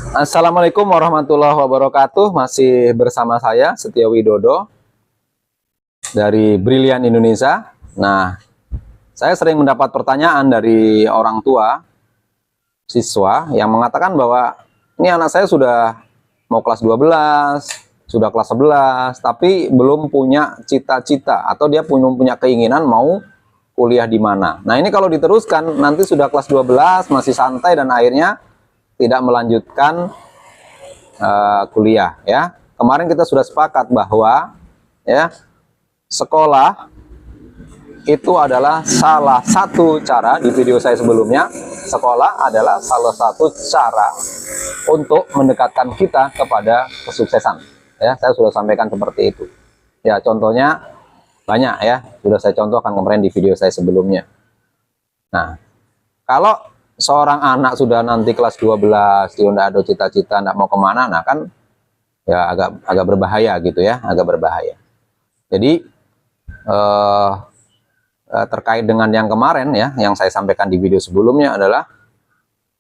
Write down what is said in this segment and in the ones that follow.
Assalamualaikum warahmatullahi wabarakatuh. Masih bersama saya Setia Widodo dari Brilian Indonesia. Nah, saya sering mendapat pertanyaan dari orang tua siswa yang mengatakan bahwa ini anak saya sudah mau kelas 12, sudah kelas 11, tapi belum punya cita-cita atau dia punya keinginan mau kuliah di mana. Nah, ini kalau diteruskan nanti sudah kelas 12 masih santai dan akhirnya tidak melanjutkan kuliah ya. Kemarin kita sudah sepakat bahwa ya sekolah itu adalah salah satu cara, di video saya sebelumnya, sekolah adalah salah satu cara untuk mendekatkan kita kepada kesuksesan ya. Saya sudah sampaikan seperti itu ya, contohnya banyak ya, sudah saya contohkan kemarin di video saya sebelumnya. Nah, kalau seorang anak sudah nanti kelas 12, dia udah ada cita-cita nggak mau kemana, nah kan ya agak berbahaya gitu ya, agak berbahaya. Jadi terkait dengan yang kemarin ya, yang saya sampaikan di video sebelumnya adalah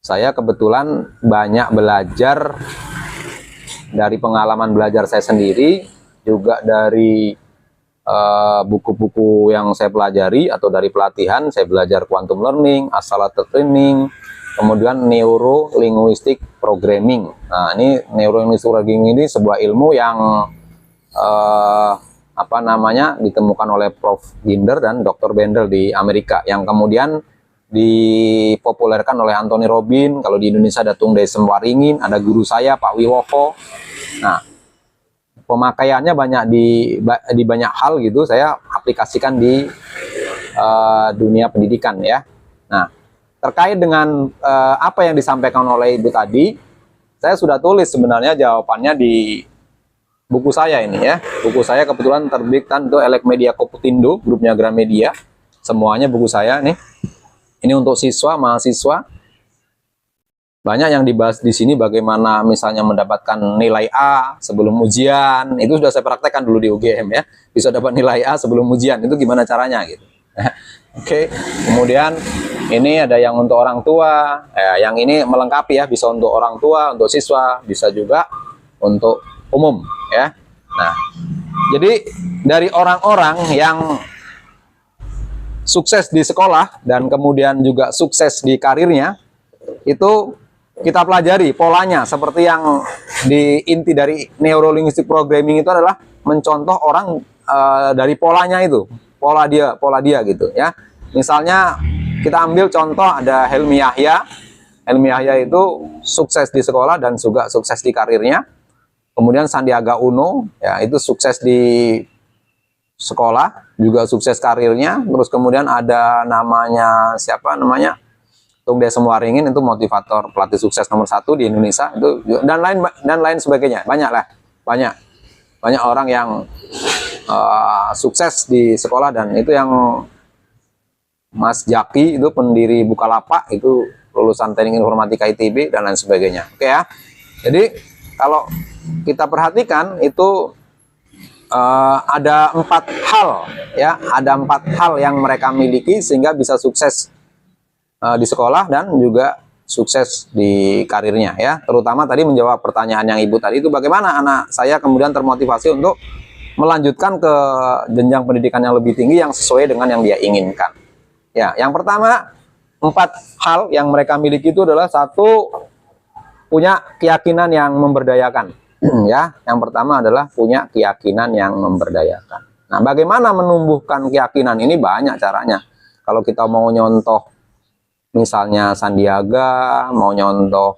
saya kebetulan banyak belajar dari pengalaman belajar saya sendiri, juga dari buku-buku yang saya pelajari atau dari pelatihan. Saya belajar quantum learning, accelerated training, kemudian neuro linguistic programming. Nah, ini neuro linguistic programming ini sebuah ilmu yang ditemukan oleh Prof. Binder dan Dr. Bendel di Amerika, yang kemudian dipopulerkan oleh Anthony Robbins. Kalau di Indonesia ada Tung Desem Waringin, ada guru saya Pak Wiwoko. Nah, pemakaiannya banyak di banyak hal gitu, saya aplikasikan di dunia pendidikan ya. Nah, terkait dengan apa yang disampaikan oleh Ibu tadi, saya sudah tulis sebenarnya jawabannya di buku saya ini ya. Buku saya kebetulan terbitan itu Elek Media Koputindo, grupnya Gramedia. Semuanya buku saya nih. Ini untuk siswa, mahasiswa. Banyak yang dibahas di sini, bagaimana misalnya mendapatkan nilai A sebelum ujian. Itu sudah saya praktekkan dulu di UGM ya. Bisa dapat nilai A sebelum ujian, itu gimana caranya gitu. Oke. Kemudian ini ada yang untuk orang tua. Yang ini melengkapi ya, bisa untuk orang tua, untuk siswa, bisa juga untuk umum ya. Nah, jadi dari orang-orang yang sukses di sekolah dan kemudian juga sukses di karirnya, itu kita pelajari polanya. Seperti yang di inti dari neurolinguistic programming itu adalah mencontoh orang dari polanya itu, pola dia gitu ya. Misalnya kita ambil contoh ada Helmi Yahya. Helmi Yahya itu sukses di sekolah dan juga sukses di karirnya. Kemudian Sandiaga Uno ya, itu sukses di sekolah juga sukses karirnya. Terus kemudian ada namanya siapa namanya, Tung Desem Waringin, itu motivator pelatih sukses nomor 1 di Indonesia itu, dan lain sebagainya. Banyak orang yang sukses di sekolah, dan itu yang Mas Jaki itu pendiri Bukalapak, itu lulusan teknik informatika ITB dan lain sebagainya. Oke ya. Jadi kalau kita perhatikan itu ada 4 hal ya, ada 4 hal yang mereka miliki sehingga bisa sukses di sekolah dan juga sukses di karirnya ya. Terutama tadi menjawab pertanyaan yang Ibu tadi, itu bagaimana anak saya kemudian termotivasi untuk melanjutkan ke jenjang pendidikan yang lebih tinggi yang sesuai dengan yang dia inginkan. Ya, yang pertama, 4 hal yang mereka miliki itu adalah: 1, punya keyakinan yang memberdayakan. Ya, yang pertama adalah punya keyakinan yang memberdayakan. Nah, bagaimana menumbuhkan keyakinan ini? Banyak caranya. Kalau kita mau nyontoh misalnya Sandiaga, mau nyontoh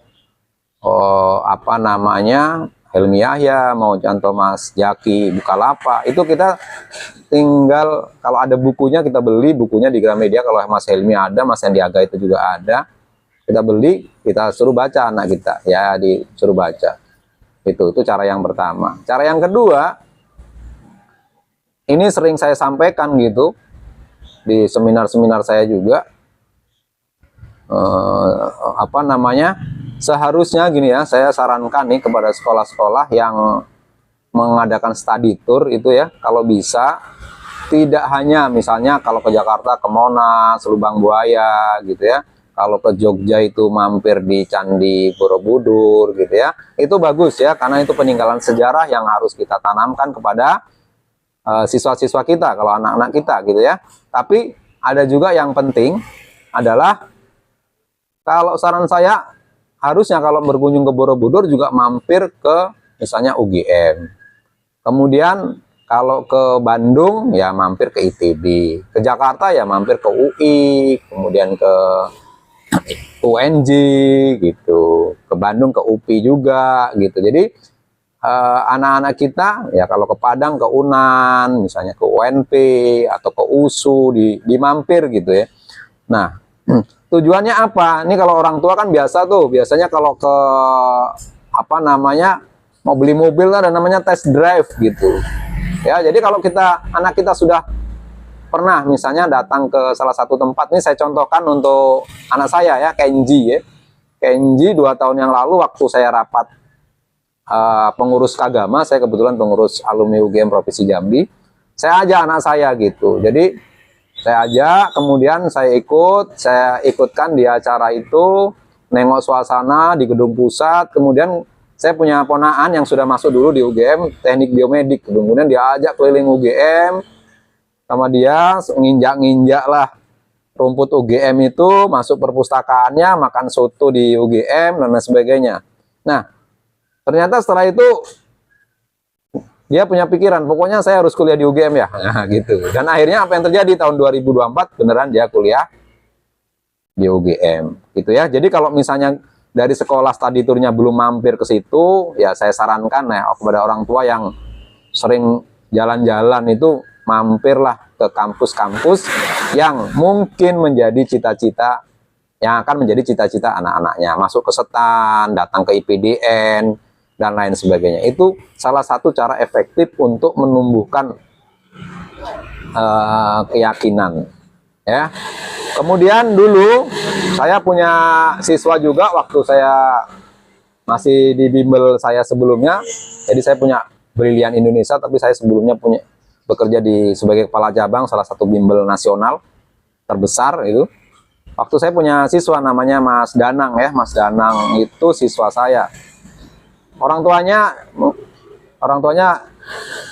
Helmi Yahya, mau contoh Mas Jaki Bukalapak, itu kita tinggal, kalau ada bukunya kita beli bukunya di Gramedia. Kalau Mas Helmi ada, Mas Sandiaga itu juga ada, kita beli, kita suruh baca anak kita ya, disuruh baca. Itu cara yang pertama. Cara yang kedua, ini sering saya sampaikan gitu di seminar-seminar saya juga, seharusnya gini ya, saya sarankan nih kepada sekolah-sekolah yang mengadakan study tour itu ya, kalau bisa tidak hanya misalnya kalau ke Jakarta ke Monas, Lubang Buaya gitu ya. kalau ke Jogja itu mampir di Candi Borobudur gitu ya. Itu bagus ya, karena itu peninggalan sejarah yang harus kita tanamkan kepada siswa-siswa kita, kalau anak-anak kita gitu ya. Tapi ada juga yang penting adalah, kalau saran saya, harusnya kalau berkunjung ke Borobudur juga mampir ke misalnya UGM. Kemudian kalau ke Bandung ya mampir ke ITB, ke Jakarta ya mampir ke UI, kemudian ke UNJ gitu, ke Bandung ke UPI juga gitu. Jadi anak-anak kita ya kalau ke Padang ke UNAN, misalnya ke UNP atau ke USU di mampir gitu ya. Nah, tujuannya apa? Ini kalau orang tua kan biasanya kalau ke apa namanya, mau beli mobil ada namanya test drive gitu. Ya, jadi kalau anak kita sudah pernah misalnya datang ke salah satu tempat, ini saya contohkan untuk anak saya ya, Kenji ya. Kenji 2 tahun yang lalu waktu saya rapat pengurus Kagama, saya kebetulan pengurus alumni UGM Provinsi Jambi, saya ajak anak saya gitu. Jadi saya ajak, kemudian saya ikutkan di acara itu, nengok suasana di gedung pusat. Kemudian saya punya ponaan yang sudah masuk dulu di UGM teknik biomedik, kemudian diajak keliling UGM sama dia, nginjak-nginjak lah rumput UGM itu, masuk perpustakaannya, makan soto di UGM dan lain sebagainya. Nah, ternyata setelah itu dia punya pikiran, pokoknya saya harus kuliah di UGM ya, nah, gitu. Dan akhirnya apa yang terjadi tahun 2024, beneran dia kuliah di UGM, gitu ya. Jadi kalau misalnya dari sekolah study tournya belum mampir ke situ, ya saya sarankan ya kepada orang tua yang sering jalan-jalan itu, mampirlah ke kampus-kampus yang mungkin menjadi cita-cita, yang akan menjadi cita-cita anak-anaknya, masuk ke SETAN, datang ke IPDN, dan lain sebagainya. Itu salah satu cara efektif untuk menumbuhkan keyakinan ya. Kemudian dulu saya punya siswa juga waktu saya masih di bimbel saya sebelumnya. Jadi saya punya Brilian Indonesia, tapi saya sebelumnya bekerja sebagai kepala cabang salah satu bimbel nasional terbesar itu. Waktu saya punya siswa namanya Mas Danang ya, Mas Danang itu siswa saya. Orang tuanya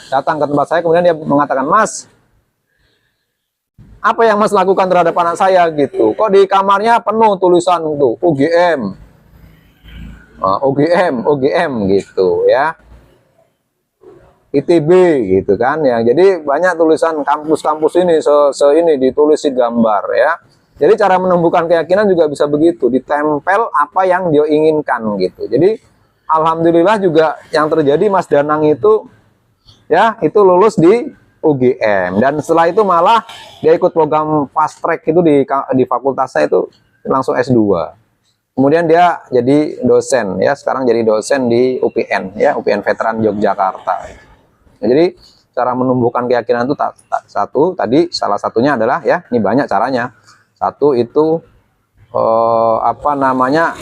datang ke tempat saya, kemudian dia mengatakan, "Mas, apa yang Mas lakukan terhadap anak saya gitu? Kok di kamarnya penuh tulisan tuh UGM, UGM gitu ya, ITB gitu kan ya. Jadi banyak tulisan kampus-kampus ini ini ditulisin gambar ya. Jadi cara menumbuhkan keyakinan juga bisa begitu, ditempel apa yang dia inginkan gitu. Jadi alhamdulillah juga yang terjadi, Mas Danang itu ya itu lulus di UGM, dan setelah itu malah dia ikut program fast track itu di fakultasnya itu langsung S2. Kemudian dia jadi dosen ya, sekarang jadi dosen di UPN ya, UPN Veteran Yogyakarta. Jadi cara menumbuhkan keyakinan itu tadi salah satunya adalah ya, ini banyak caranya. Satu itu apa namanya,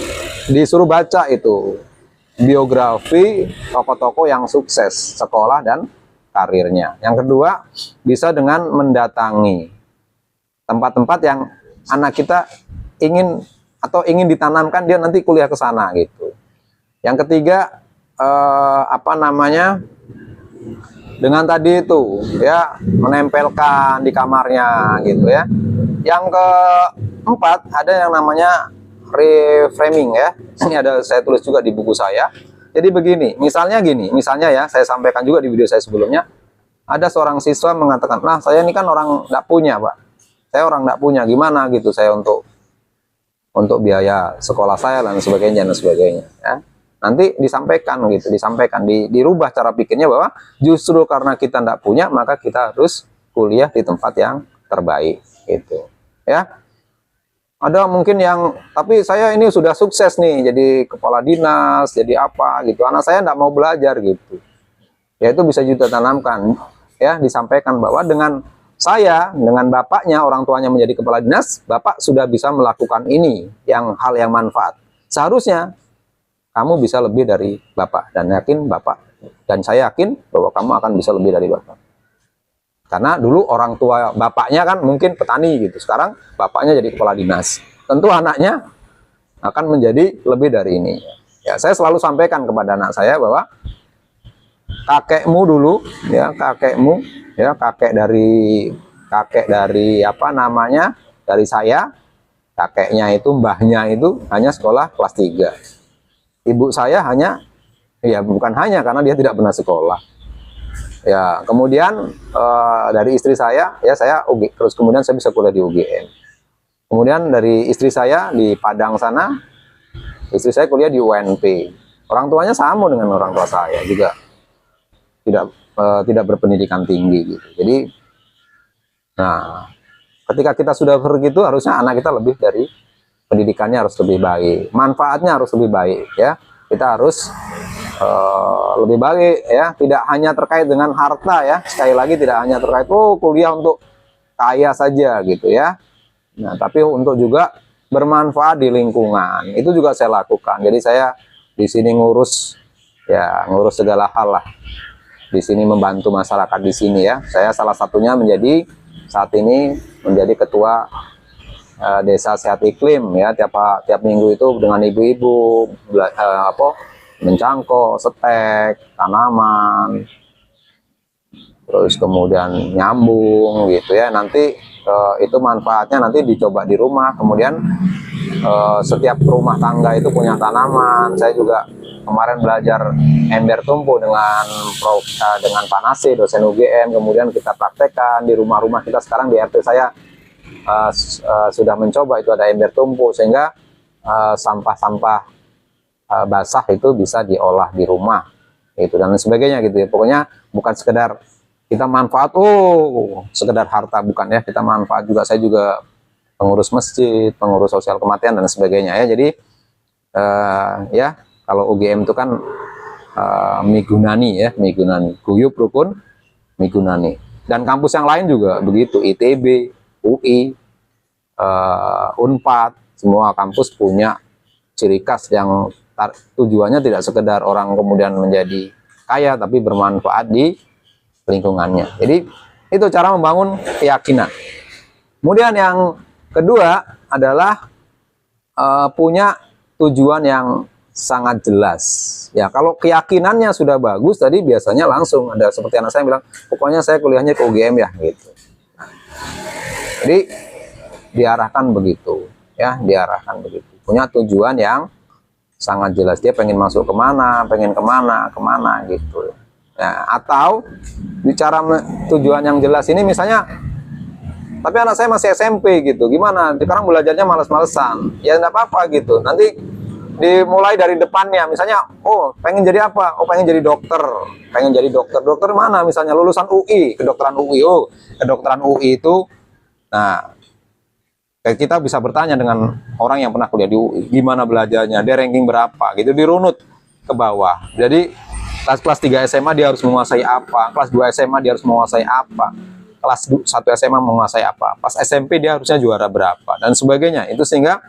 disuruh baca itu biografi tokoh-tokoh yang sukses sekolah dan karirnya. Yang kedua, bisa dengan mendatangi tempat-tempat yang anak kita ingin ditanamkan dia nanti kuliah ke sana gitu. Yang ketiga, apa namanya, dengan tadi itu ya, menempelkan di kamarnya gitu ya. Yang keempat, ada yang namanya reframing ya. Ini ada saya tulis juga di buku saya. Jadi begini, misalnya ya, saya sampaikan juga di video saya sebelumnya. Ada seorang siswa mengatakan, "Nah, saya ini kan orang nggak punya, Pak. Saya orang nggak punya, gimana gitu saya untuk biaya sekolah saya dan sebagainya ya." Nanti disampaikan gitu, dirubah cara pikirnya bahwa justru karena kita nggak punya, maka kita harus kuliah di tempat yang terbaik gitu ya. Ada mungkin yang, tapi saya ini sudah sukses nih jadi kepala dinas, jadi apa gitu, anak saya nggak mau belajar gitu ya. Itu bisa juga tanamkan ya, disampaikan bahwa dengan bapaknya, orang tuanya menjadi kepala dinas, bapak sudah bisa melakukan ini, hal yang manfaat. Seharusnya kamu bisa lebih dari bapak, dan saya yakin bahwa kamu akan bisa lebih dari bapak. Karena dulu orang tua bapaknya kan mungkin petani gitu, sekarang bapaknya jadi kepala dinas. tentu anaknya akan menjadi lebih dari ini. Ya, saya selalu sampaikan kepada anak saya bahwa kakekmu dulu, ya kakekmu, ya kakek dari apa namanya, dari saya, kakeknya itu, mbahnya itu hanya sekolah kelas 3. Ibu saya hanya, ya bukan hanya, karena dia tidak pernah sekolah. Ya, kemudian dari istri saya, ya saya terus kemudian saya bisa kuliah di UGM. Kemudian dari istri saya di Padang sana, istri saya kuliah di UNP. Orang tuanya sama dengan orang tua saya juga, tidak berpendidikan tinggi gitu. Jadi, nah, ketika kita sudah begitu, harusnya anak kita lebih dari pendidikannya harus lebih baik, manfaatnya harus lebih baik, ya. Kita harus lebih baik, ya. Tidak hanya terkait dengan harta, ya. Sekali lagi tidak hanya terkait kuliah untuk kaya saja gitu, ya. Nah, tapi untuk juga bermanfaat di lingkungan, itu juga saya lakukan. Jadi saya di sini ngurus segala hal lah. Di sini membantu masyarakat di sini, ya. Saya salah satunya saat ini menjadi ketua desa sehat iklim, ya. Tiap minggu itu dengan ibu-ibu mencangkok, setek, tanaman, terus kemudian nyambung gitu, ya. Nanti itu manfaatnya nanti dicoba di rumah. Kemudian setiap rumah tangga itu punya tanaman. Saya juga kemarin belajar ember tumpu dengan Pak Nasir, dosen UGM. Kemudian kita praktekkan di rumah-rumah kita. Sekarang di RT saya sudah mencoba itu ada ember tumpu, sehingga sampah-sampah basah itu bisa diolah di rumah itu dan sebagainya gitu, ya. Pokoknya bukan sekedar kita manfaat sekedar harta, bukan, ya. Kita manfaat juga. Saya juga pengurus masjid, pengurus sosial kematian dan sebagainya, ya. Jadi ya kalau UGM itu kan migunani, ya, migunani, guyup rukun migunani. Dan kampus yang lain juga begitu, ITB, UI, Unpad, semua kampus punya ciri khas yang tujuannya tidak sekedar orang kemudian menjadi kaya, tapi bermanfaat di lingkungannya. Jadi itu cara membangun keyakinan. Kemudian yang kedua adalah punya tujuan yang sangat jelas. Ya, kalau keyakinannya sudah bagus tadi biasanya langsung ada, seperti anak saya bilang, pokoknya saya kuliahnya ke UGM, ya gitu. Jadi diarahkan begitu, ya, diarahkan begitu. Punya tujuan yang sangat jelas. Dia pengen masuk kemana, pengen kemana gitu. Nah, atau bicara tujuan yang jelas ini, misalnya, tapi anak saya masih SMP gitu, gimana? Sekarang belajarnya males-malesan, ya enggak apa-apa gitu. Nanti dimulai dari depannya, misalnya, pengen jadi apa? Pengen jadi dokter, pengen jadi dokter. Dokter mana? Misalnya lulusan UI, kedokteran UI. Kedokteran UI itu, nah, kita bisa bertanya dengan orang yang pernah kuliah di UI, gimana belajarnya, dia ranking berapa, gitu, dirunut ke bawah. Jadi kelas 3 SMA dia harus menguasai apa, kelas 2 SMA dia harus menguasai apa, kelas 1 SMA menguasai apa, pas SMP dia harusnya juara berapa, dan sebagainya. Itu sehingga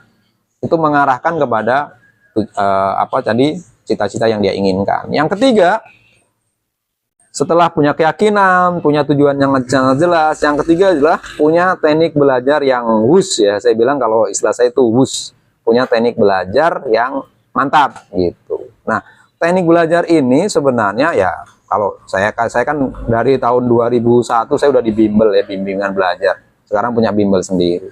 itu mengarahkan kepada cita-cita yang dia inginkan. Yang ketiga, setelah punya keyakinan, punya tujuan yang sangat jelas, yang ketiga adalah punya teknik belajar yang wus, ya. Saya bilang kalau istilah saya itu wus, punya teknik belajar yang mantap gitu. Nah, teknik belajar ini sebenarnya, ya, kalau saya kan dari tahun 2001 saya udah di bimbel, ya, bimbingan belajar. Sekarang punya bimbel sendiri.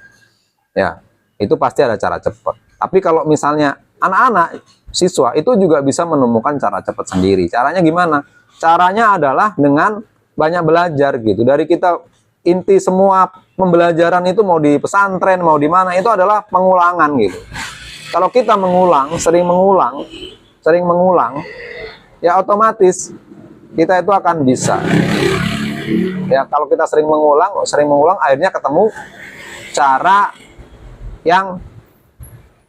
Ya, itu pasti ada cara cepat. Tapi kalau misalnya anak-anak siswa itu juga bisa menemukan cara cepat sendiri. Caranya gimana? Caranya adalah dengan banyak belajar gitu. Dari kita, inti semua pembelajaran itu mau di pesantren, mau di mana, itu adalah pengulangan gitu. Kalau kita sering mengulang, ya otomatis kita itu akan bisa. Ya, kalau kita sering mengulang, akhirnya ketemu cara yang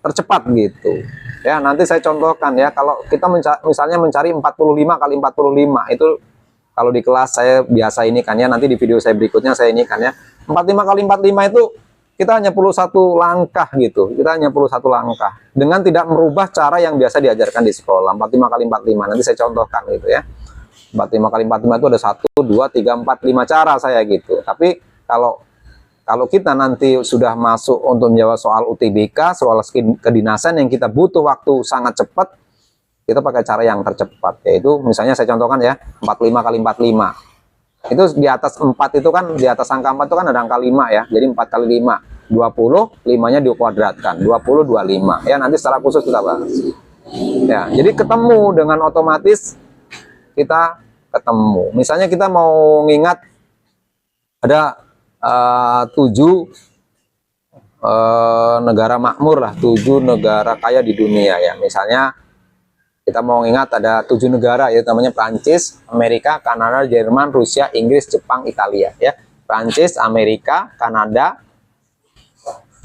tercepat gitu. Ya, nanti saya contohkan, ya. Kalau kita misalnya mencari 45 kali 45, itu kalau di kelas saya biasa ini kan, ya, nanti di video saya berikutnya saya ini kan, ya. 45 kali 45 itu kita hanya perlu satu langkah gitu. Kita hanya perlu satu langkah dengan tidak merubah cara yang biasa diajarkan di sekolah. 45 kali 45 nanti saya contohkan gitu, ya. 45 kali 45 itu ada 1, 2, 3, 4, 5 cara saya gitu. Tapi kalau Kalau kita nanti sudah masuk untuk menjawab soal UTBK, soal kedinasan yang kita butuh waktu sangat cepat, kita pakai cara yang tercepat, yaitu misalnya saya contohkan ya, 45 kali 45. Itu di atas 4 itu kan, di atas angka 4 itu kan ada angka 5 ya, jadi 4 kali 5, 20, 5-nya dikuadratkan, 20, 25. Ya, nanti secara khusus kita bahas. Ya, jadi ketemu dengan otomatis kita ketemu. Misalnya kita mau ngingat ada 7 negara makmur lah, 7 negara kaya di dunia ya. Misalnya kita mau ingat ada 7 negara ya, namanya Prancis, Amerika, Kanada, Jerman, Rusia, Inggris, Jepang, Italia ya. Prancis, Amerika, Kanada,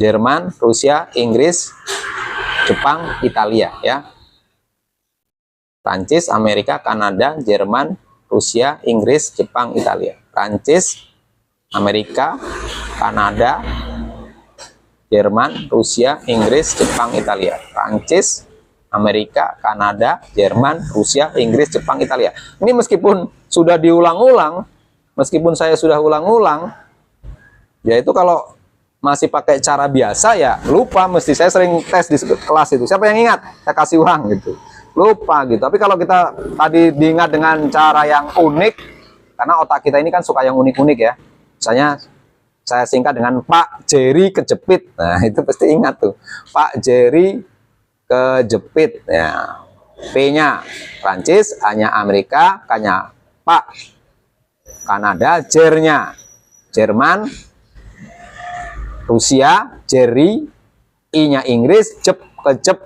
Jerman, Rusia, Inggris, Jepang, Italia ya. Prancis, Amerika, Kanada, Jerman, Rusia, Inggris, Jepang, Italia. Prancis, Amerika, Kanada, Jerman, Rusia, Inggris, Jepang, Italia. Prancis, Amerika, Kanada, Jerman, Rusia, Inggris, Jepang, Italia. Ini meskipun sudah diulang-ulang, meskipun saya sudah ulang-ulang, yaitu kalau masih pakai cara biasa ya lupa, mesti saya sering tes di kelas itu. Siapa yang ingat? Saya kasih uang gitu. Lupa gitu. Tapi kalau kita tadi diingat dengan cara yang unik, karena otak kita ini kan suka yang unik-unik ya. Misalnya saya singkat dengan Pak Jerry kejepit. Nah, itu pasti ingat tuh. Pak Jerry kejepit. Ya. P-nya Prancis, A-nya Amerika, K-nya Pak. Kanada, Jer-nya Jerman, Rusia, Jerry, I-nya Inggris, kejep,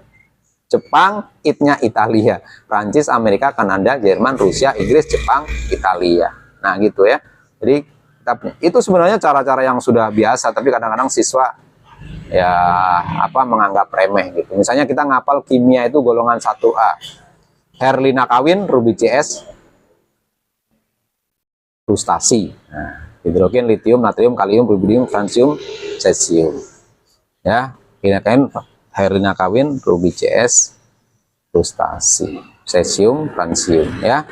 Jepang, It-nya Italia. Prancis, Amerika, Kanada, Jerman, Rusia, Inggris, Jepang, Italia. Nah, gitu ya. Jadi itu sebenarnya cara-cara yang sudah biasa, tapi kadang-kadang siswa ya menganggap remeh gitu. Misalnya kita ngapal kimia itu golongan 1A. Herlina kawin, Ruby CS, frustasi. Nah, hidrogen, litium, natrium, kalium, rubidium, francium, cesium. Ya, Herlina kawin, Ruby CS, frustasi, cesium, francium ya.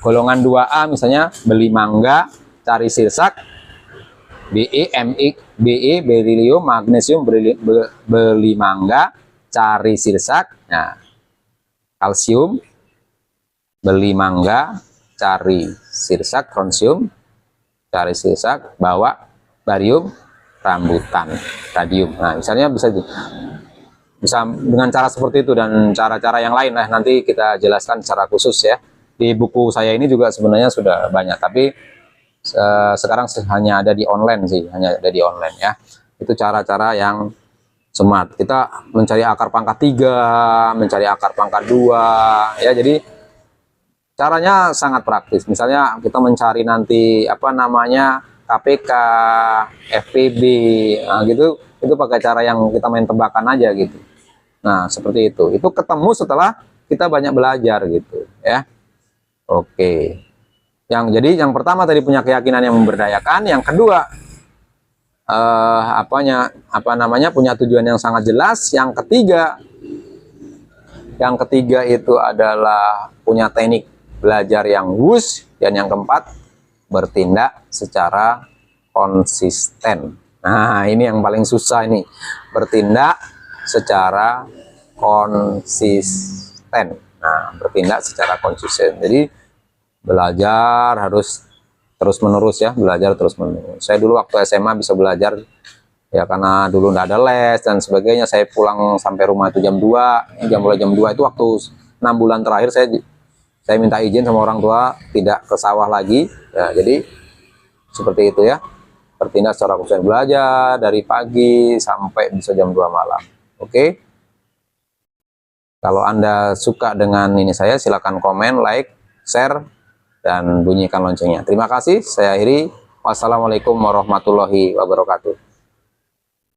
Golongan 2A misalnya beli mangga, cari sirsak, Be, berilium, magnesium, beli mangga, cari sirsak. Nah, kalsium, beli mangga, cari sirsak, strontium, cari sirsak, bawa barium, rambutan, radium. Nah, misalnya bisa dengan cara seperti itu dan cara-cara yang lain lah nanti kita jelaskan secara khusus ya. Di buku saya ini juga sebenarnya sudah banyak, tapi sekarang hanya ada di online sih, hanya ada di online ya. Itu cara-cara yang smart. Kita mencari akar pangkat 3, mencari akar pangkat 2 ya. Jadi caranya sangat praktis. Misalnya kita mencari nanti KPK, FPB, nah gitu, itu pakai cara yang kita main tebakan aja gitu. Nah, seperti itu. Itu ketemu setelah kita banyak belajar gitu ya. Oke. Jadi yang pertama tadi punya keyakinan yang memberdayakan, yang kedua punya tujuan yang sangat jelas, yang ketiga itu adalah punya teknik belajar yang wus, dan yang keempat bertindak secara konsisten. Nah, ini yang paling susah ini, bertindak secara konsisten. Nah, bertindak secara konsisten. Jadi belajar harus terus-menerus ya, belajar terus-menerus. Saya dulu waktu SMA bisa belajar ya karena dulu nggak ada les dan sebagainya. Saya pulang sampai rumah itu jam 2, mulai jam 2 itu waktu 6 bulan terakhir saya minta izin sama orang tua tidak ke sawah lagi. Ya, jadi seperti itu ya. Bertindak secara konsisten, belajar dari pagi sampai bisa jam 2 malam. Oke. Kalau Anda suka dengan ini saya, silakan komen, like, share, dan bunyikan loncengnya. Terima kasih, saya akhiri. Wassalamualaikum warahmatullahi wabarakatuh.